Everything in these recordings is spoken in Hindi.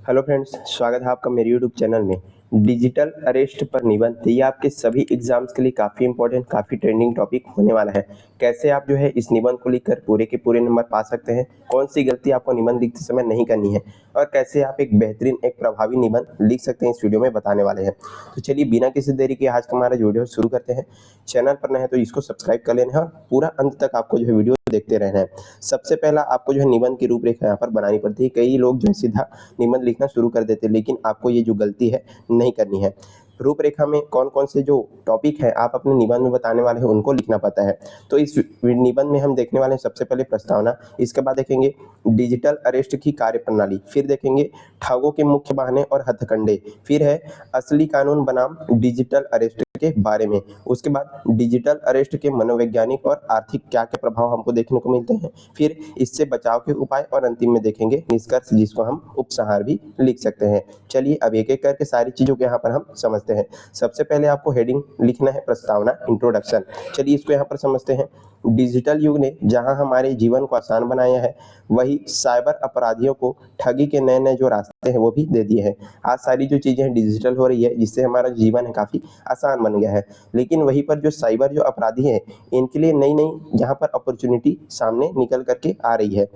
हेलो फ्रेंड्स, स्वागत है आपका मेरे यूट्यूब चैनल में। डिजिटल अरेस्ट पर निबंध ये आपके सभी एग्जाम्स के लिए काफ़ी इंपॉर्टेंट, काफ़ी ट्रेंडिंग टॉपिक होने वाला है। कैसे आप जो है इस निबंध को लिखकर पूरे के पूरे नंबर पा सकते हैं, कौन सी गलती आपको निबंध लिखते समय नहीं करनी है और कैसे आप एक बेहतरीन, एक प्रभावी निबंध लिख सकते हैं, इस वीडियो में बताने वाले हैं। तो चलिए बिना किसी देरी के आज का हमारा वीडियो शुरू करते हैं। चैनल पर नए हैं तो इसको सब्सक्राइब कर लेना है और पूरा अंत तक आपको जो है वीडियो देखते रहना है। सबसे पहला आपको जो है निबंध की रूपरेखा यहाँ पर बनानी पड़ती है। कई लोग जो है सीधा निबंध लिखना शुरू कर देते हैं, लेकिन आपको ये जो गलती है नहीं करनी है। रूपरेखा में कौन कौन से जो टॉपिक है आप अपने निबंध में बताने वाले हैं उनको लिखना पड़ता है। तो इस निबंध में हम देखने वाले हैं सबसे पहले प्रस्तावना, इसके बाद देखेंगे डिजिटल अरेस्ट की कार्यप्रणाली, फिर देखेंगे ठगों के मुख्य बहाने और हथकंडे, फिर है असली कानून बनाम डिजिटल अरेस्ट के बारे में, उसके बाद डिजिटल अरेस्ट के मनोवैज्ञानिक और आर्थिक क्या क्या प्रभाव हमको देखने को मिलते हैं, फिर इससे बचाव के उपाय और अंतिम में देखेंगे निष्कर्ष, जिसको हम उपसंहार भी लिख सकते हैं। चलिए अब एक एक करके सारी चीजों को यहाँ पर हम समझते हैं। सबसे पहले आपको हेडिंग लिखना है प्रस्तावना, इंट्रोडक्शन। चलिए इसको यहाँ पर समझते हैं। डिजिटल युग ने जहां हमारे जीवन को आसान बनाया है, वही साइबर अपराधियों को ठगी के नए नए जो रास्ते हैं वो भी दे दिए हैं। आज सारी जो चीजें डिजिटल हो रही है, जिससे हमारा जीवन है काफी आसान बन गया है, लेकिन वहीं पर जो साइबर जो अपराधी हैं, इनके लिए नई नई यहाँ पर अपॉर्चुनिटी सामने निकल करके आ रही है।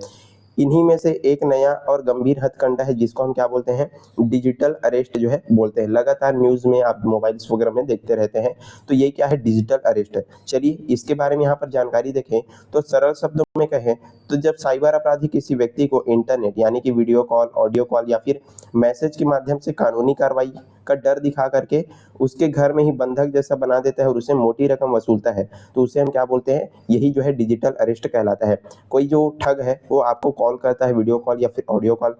इन्हीं में से एक नया और गंभीर हथकंडा है, जिसको हम क्या बोलते हैं, डिजिटल अरेस्ट जो है बोलते हैं। लगातार न्यूज में आप मोबाइल्स वगैरह में देखते रहते हैं। तो ये क्या है, डिजिटल अरेस्ट है। चलिए इसके बारे में यहाँ पर जानकारी देखें तो सरल शब्दों में कहें तो जब साइबर अपराधी किसी व्यक्ति को इंटरनेट यानी कि वीडियो कॉल, ऑडियो कॉल या फिर मैसेज के माध्यम से कानूनी कार्रवाई का डर दिखा करके उसके घर में ही बंधक जैसा बना देता है और उसे मोटी रकम वसूलता है, तो उसे हम क्या बोलते हैं, यही जो है डिजिटल अरेस्ट कहलाता है। कोई जो ठग है वो आपको कॉल करता है, वीडियो कॉल या फिर ऑडियो कॉल,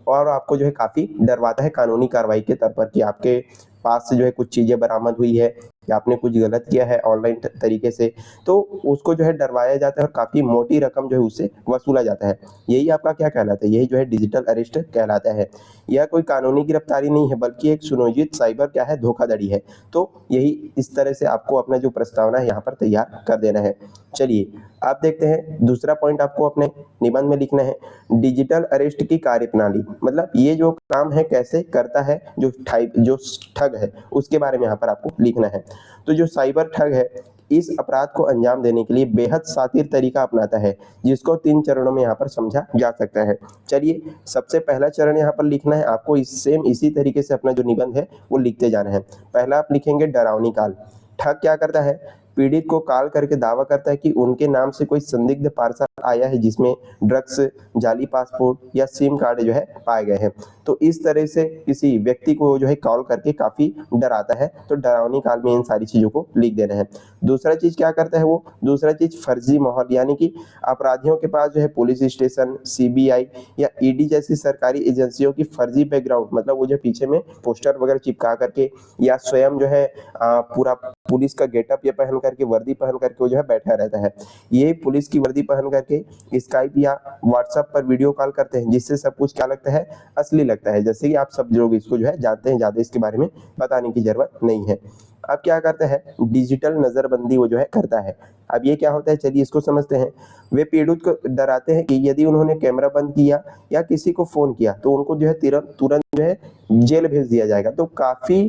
और आपको जो है काफी डरवाता है कानूनी कार्रवाई के तौर पर कि आपके पास से जो है कुछ चीजें बरामद हुई है या आपने कुछ गलत किया है ऑनलाइन तरीके से, तो उसको जो है डरवाया जाता है और काफी मोटी रकम जो है उससे वसूला जाता है। यही आपका क्या कहलाता है, यही जो है डिजिटल अरेस्ट कहलाता है। यह कोई कानूनी गिरफ्तारी नहीं है, बल्कि एक सुनियोजित साइबर क्या है, धोखाधड़ी है। तो यही इस तरह से आपको अपना जो प्रस्तावना है यहाँ पर तैयार कर देना है। चलिए आप देखते हैं दूसरा पॉइंट आपको अपने निबंध में लिखना है, डिजिटल अरेस्ट की कार्यप्रणाली। मतलब ये जो काम है कैसे करता है, जो ठग है उसके बारे में यहाँ पर आपको लिखना है। तो जो साइबर ठग है इस अपराध को अंजाम देने के लिए बेहद शातिर तरीका अपनाता है, जिसको 3 चरणों में यहाँ पर समझा जा सकता है। चलिए सबसे पहला चरण यहाँ पर लिखना है आपको, इसी तरीके से अपना जो निबंध है वो लिखते जाना है। पहला आप लिखेंगे डरावनी काल। ठग क्या करता है, पीड़ित को कॉल करके दावा करता है कि उनके नाम से कोई संदिग्ध पार्सल आया है जिसमें ड्रग्स, जाली पासपोर्ट या सिम कार्ड जो है पाए गए हैं। तो इस तरह से किसी व्यक्ति को जो है कॉल करके काफी डराता है। तो डरावनी काल में इन सारी चीजों को लिख देना है। दूसरा चीज क्या करता है वो, दूसरा चीज फर्जी माहौल, यानी कि अपराधियों के पास जो है पुलिस स्टेशन, सीबीआई या ईडी जैसी सरकारी एजेंसियों की फर्जी बैकग्राउंड, मतलब वो जो पीछे में पोस्टर वगैरह चिपका करके या स्वयं जो है पूरा पुलिस का गेटअप ये पहन करके, वर्दी पहन करके वो जो है बैठा रहता है। ये पुलिस की वर्दी पहन करके स्काइप या व्हाट्सएप पर वीडियो कॉल करते हैं, जिससे सब कुछ क्या लगता है, असली लगता है। जैसे कि आप सब लोग इसको जो है जानते हैं, ज्यादा इसके बारे में बताने की जरूरत नहीं है। अब क्या करता है, डिजिटल नजरबंदी वो जो है करता है। अब ये क्या होता है, चलिए इसको समझते हैं। वे पीड़ित को डराते हैं कि यदि उन्होंने कैमरा बंद किया या किसी को फोन किया तो उनको जो है तुरंत तुरंत जो है जेल भेज दिया जाएगा। तो काफी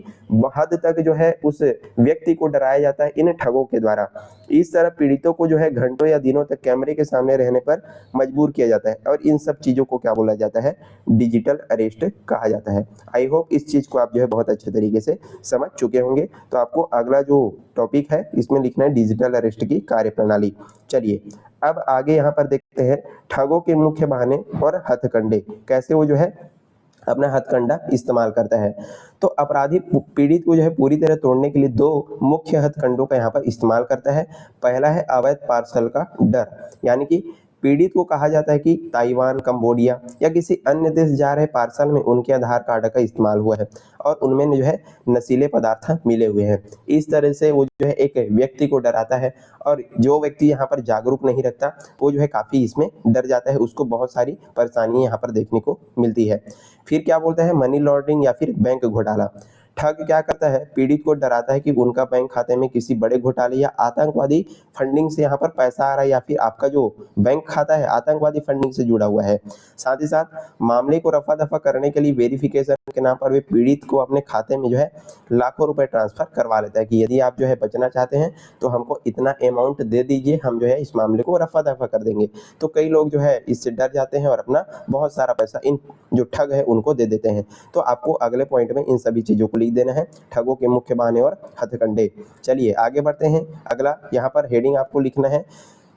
हद तक जो है उस व्यक्ति को डराया जाता है इन ठगों के द्वारा। इस तरह पीड़ितों को जो है घंटों या दिनों तक कैमरे के सामने रहने पर मजबूर किया जाता है, और इन सब चीजों को क्या बोला जाता है, डिजिटल अरेस्ट कहा जाता है। आई होप इस चीज को आप जो है बहुत अच्छे तरीके से समझ चुके होंगे। तो आपको अगला जो टॉपिक है इसमें लिखना है डिजिटल अरेस्ट की कार्यप्रणाली। चलिए अब आगे यहाँ पर देखते हैं ठगों के मुख्य बहाने और हथकंडे, कैसे वो जो है अपना हथकंडा इस्तेमाल करता है। तो अपराधी पीड़ित को जो है पूरी तरह तोड़ने के लिए 2 मुख्य हथकंडों का यहाँ पर इस्तेमाल करता है। पहला है अवैध पार्सल का डर, यानी कि पीड़ित को कहा जाता है कि ताइवान, कंबोडिया या किसी अन्य देश जा रहे पार्सल में उनके आधार कार्ड का इस्तेमाल हुआ है और उनमें जो है नशीले पदार्थ मिले हुए हैं। इस तरह से वो जो है एक व्यक्ति को डराता है, और जो व्यक्ति यहाँ पर जागरूक नहीं रखता वो जो है काफी इसमें डर जाता है, उसको बहुत सारी परेशानियां यहाँ पर देखने को मिलती है। फिर क्या बोलते हैं, मनी लॉन्ड्रिंग या फिर बैंक घोटाला। ठग क्या करता है, पीड़ित को डराता है कि उनका बैंक खाते में किसी बड़े घोटाले या आतंकवादी फंडिंग से यहाँ पर पैसा आ रहा है, या फिर आपका जो बैंक खाता है आतंकवादी फंडिंग से जुड़ा हुआ है। साथ ही साथ मामले को रफा दफा करने के लिए वेरिफिकेशन के नाम पर वे पीड़ित को अपने खाते में जो है लाखों रुपए ट्रांसफर करवा लेता है कि यदि आप जो है बचना चाहते हैं तो हमको इतना अमाउंट दे दीजिए, हम जो है इस मामले को रफा दफा कर देंगे। तो कई लोग जो है इससे डर जाते हैं और अपना बहुत सारा पैसा इन जो ठग है उनको दे देते हैं। तो आपको अगले पॉइंट में इन सभी चीजों को लिख देना है, ठगों के मुख्य बहाने और हथकंडे। चलिए आगे बढ़ते हैं। अगला यहाँ पर हेडिंग आपको लिखना है,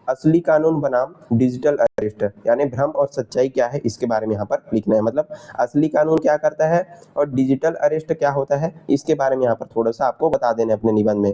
असली कानून बनाम डिजिटल अरेस्ट, यानी भ्रम और सच्चाई क्या है इसके बारे में यहाँ पर लिखना है। मतलब असली कानून क्या करता है और डिजिटल अरेस्ट क्या होता है इसके बारे में यहाँ पर थोड़ा सा आपको बता देना है अपने निबंध में।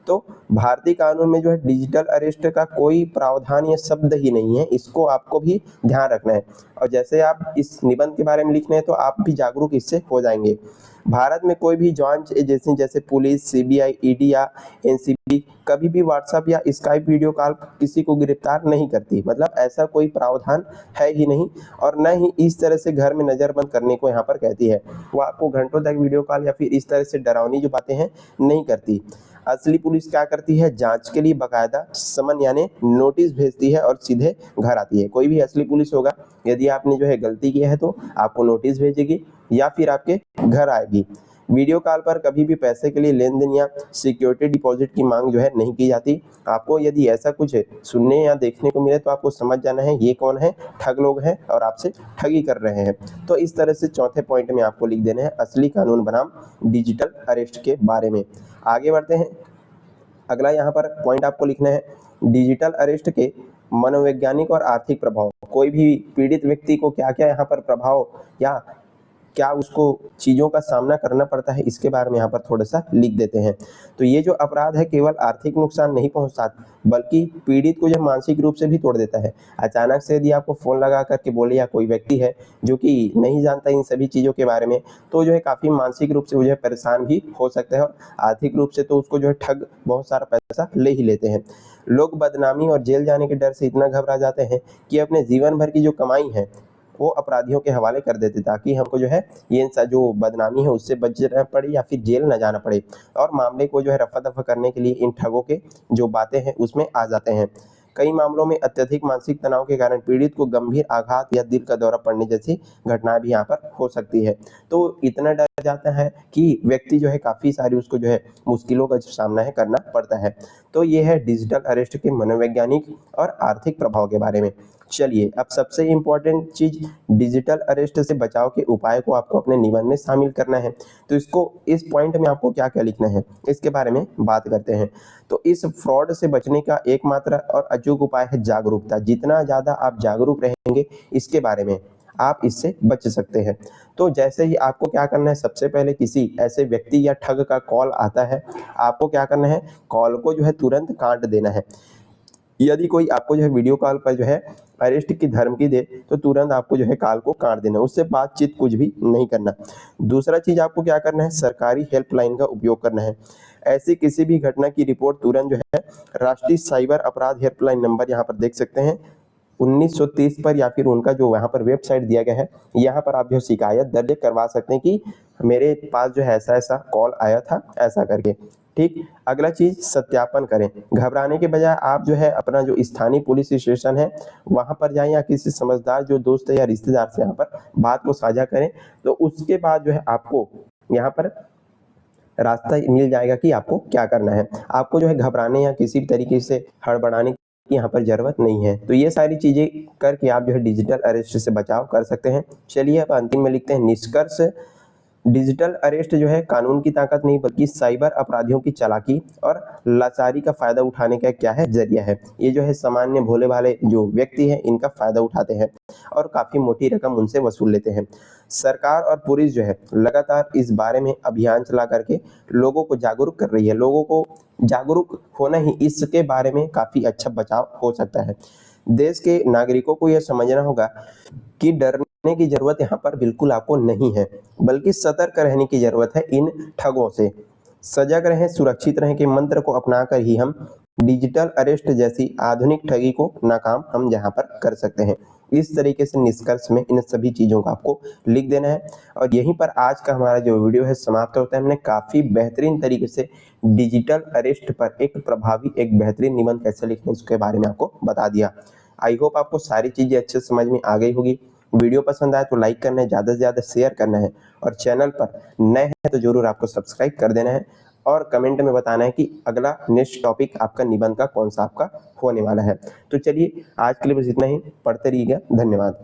तो भारतीय कानून में जो है डिजिटल अरेस्ट का कोई प्रावधान या शब्द ही नहीं है, इसको आपको भी ध्यान रखना है। और जैसे आप इस निबंध के बारे में लिखना है तो आप भी जागरूक इससे हो जाएंगे। भारत में कोई भी जांच एजेंसी जैसे पुलिस, सीबीआई, ईडी या एनसीबी कभी भी व्हाट्सएप या स्काइप वीडियो कॉल किसी को गिरफ्तार नहीं करती। मतलब ऐसा कोई प्रावधान है ही नहीं, और न ही इस तरह से घर में नजरबंद करने को यहाँ पर कहती है। वो आपको घंटों तक वीडियो कॉल या फिर इस तरह से डरावनी जो बातें हैं नहीं करती। असली पुलिस क्या करती है, जांच के लिए बकायदा समन यानी नोटिस भेजती है और सीधे घर आती है। कोई भी असली पुलिस होगा, यदि आपने जो है गलती किया है तो आपको नोटिस भेजेगी या फिर आपके घर आएगी। वीडियो कॉल पर कभी भी पैसे के लिए लेन देन या सिक्योरिटी डिपॉजिट की मांग जो है नहीं की जाती। आपको यदि ऐसा कुछ सुनने या देखने को मिले तो आपको समझ जाना है ये कौन है, ठग लोग हैं और आपसे ठगी कर रहे हैं। तो इस तरह से चौथे पॉइंट में आपको लिख देना है असली कानून बनाम डिजिटल अरेस्ट के बारे में। आगे बढ़ते हैं। अगला यहाँ पर पॉइंट आपको लिखना है, डिजिटल अरेस्ट के मनोवैज्ञानिक और आर्थिक प्रभाव। कोई भी पीड़ित व्यक्ति को क्या क्या यहाँ पर प्रभाव या क्या उसको चीजों का सामना करना पड़ता है इसके बारे में यहाँ पर थोड़ा सा लिख देते हैं। तो ये जो अपराध है केवल आर्थिक नुकसान नहीं पहुंचता बल्कि पीड़ित को जो मानसिक रूप से भी तोड़ देता है। अचानक से यदि आपको फोन लगा करके बोले या कोई व्यक्ति है जो कि नहीं जानता इन सभी चीजों के बारे में, तो जो है काफी मानसिक रूप से मुझे परेशान भी हो सकता है, और आर्थिक रूप से तो उसको जो है ठग बहुत सारा पैसा ले ही लेते हैं। लोग बदनामी और जेल जाने के डर से इतना घबरा जाते हैं कि अपने जीवन भर की जो कमाई है वो अपराधियों के हवाले कर देते, ताकि हमको जो है ये जो बदनामी है उससे बचना पड़े या फिर जेल न जाना पड़े, और मामले को जो है रफा दफा करने के लिए इन ठगों के जो बातें हैं उसमें आ जाते हैं। कई मामलों में अत्यधिक मानसिक तनाव के कारण पीड़ित को गंभीर आघात या दिल का दौरा पड़ने जैसी घटनाएं भी यहाँ पर हो सकती है। तो इतना डर जाता है कि व्यक्ति जो है काफी सारी उसको जो है मुश्किलों का सामना है करना पड़ता है। तो ये है डिजिटल अरेस्ट के मनोवैज्ञानिक और आर्थिक प्रभाव के बारे में। चलिए अब सबसे इम्पोर्टेंट चीज, डिजिटल अरेस्ट से बचाव के उपाय को आपको अपने निबंध में शामिल करना है। तो इसको इस पॉइंट में आपको क्या क्या लिखना है इसके बारे में बात करते हैं। तो इस फ्रॉड से बचने का एकमात्र और अचूक उपाय है जागरूकता। जितना ज्यादा आप जागरूक रहेंगे इसके बारे में, आप इससे बच सकते हैं। तो जैसे ही आपको क्या करना है, सबसे पहले किसी ऐसे व्यक्ति या ठग का कॉल आता है, आपको क्या करना है, कॉल को जो है तुरंत काट देना है। यदि कोई आपको जो है वीडियो कॉल पर जो है अरेस्ट की धमकी दे तो तुरंत आपको जो है कॉल को काट देना, उससे बातचीत कुछ भी नहीं करना। दूसरा चीज आपको क्या करना है, सरकारी हेल्पलाइन का उपयोग करना है। ऐसी किसी भी घटना की रिपोर्ट तुरंत जो है राष्ट्रीय साइबर अपराध हेल्पलाइन नंबर यहाँ पर देख सकते हैं 1930 पर, या फिर उनका जो यहाँ पर वेबसाइट दिया गया है, यहाँ पर आप जो शिकायत दर्ज करवा सकते हैं कि मेरे पास जो है ऐसा ऐसा कॉल आया था ऐसा करके। ठीक। अगला चीज, सत्यापन करें। घबराने के बजाय आप जो है अपना जो स्थानीय पुलिस स्टेशन है वहां पर जाएं या किसी समझदार जो दोस्त है या रिश्तेदार से यहाँ पर बात को साझा करें। तो उसके बाद जो है आपको यहाँ पर रास्ता मिल जाएगा कि आपको क्या करना है। आपको जो है घबराने या किसी भी तरीके से हड़बड़ाने की यहाँ पर जरूरत नहीं है। तो ये सारी चीजें करके आप जो है डिजिटल अरेस्ट से बचाव कर सकते हैं। चलिए अब अंतिम में लिखते हैं निष्कर्ष। डिजिटल अरेस्ट जो है कानून की ताकत नहीं बल्कि साइबर अपराधियों की चालाकी और लाचारी का फायदा उठाने का क्या है, जरिया है। ये जो है सामान्य भोले भाले जो व्यक्ति हैं इनका फायदा उठाते हैं और काफी मोटी रकम उनसे वसूल लेते हैं। सरकार और पुलिस जो है लगातार इस बारे में अभियान चला करके लोगों को जागरूक कर रही है। लोगों को जागरूक होना ही इसके बारे में काफी अच्छा बचाव हो सकता है। देश के नागरिकों को यह समझना होगा कि डरने की जरूरत यहाँ पर बिल्कुल आपको नहीं है, बल्कि सतर्क रहने की जरूरत है इन ठगों से। सजग रहें, सुरक्षित रहें के मंत्र को अपनाकर ही हम डिजिटल अरेस्ट जैसी आधुनिक ठगी को नाकाम हम यहाँ पर कर सकते हैं। इस तरीके से निष्कर्ष में इन सभी चीज़ों को आपको लिख देना है। और यहीं पर आज का हमारा जो वीडियो है समाप्त होता है। हमने काफ़ी बेहतरीन तरीके से डिजिटल अरेस्ट पर एक प्रभावी एक बेहतरीन निबंध कैसे लिखना है इसके बारे में आपको बता दिया। आई होप आपको सारी चीज़ें अच्छे से समझ में आ गई होगी। वीडियो पसंद आए तो लाइक करना है, ज़्यादा से ज़्यादा शेयर करना है और चैनल पर नए हैं तो जरूर आपको सब्सक्राइब कर देना है और कमेंट में बताना है कि अगला नेक्स्ट टॉपिक आपका निबंध का कौन सा आपका होने वाला है। तो चलिए आज के लिए बस इतना ही। पढ़ते रहिएगा। धन्यवाद।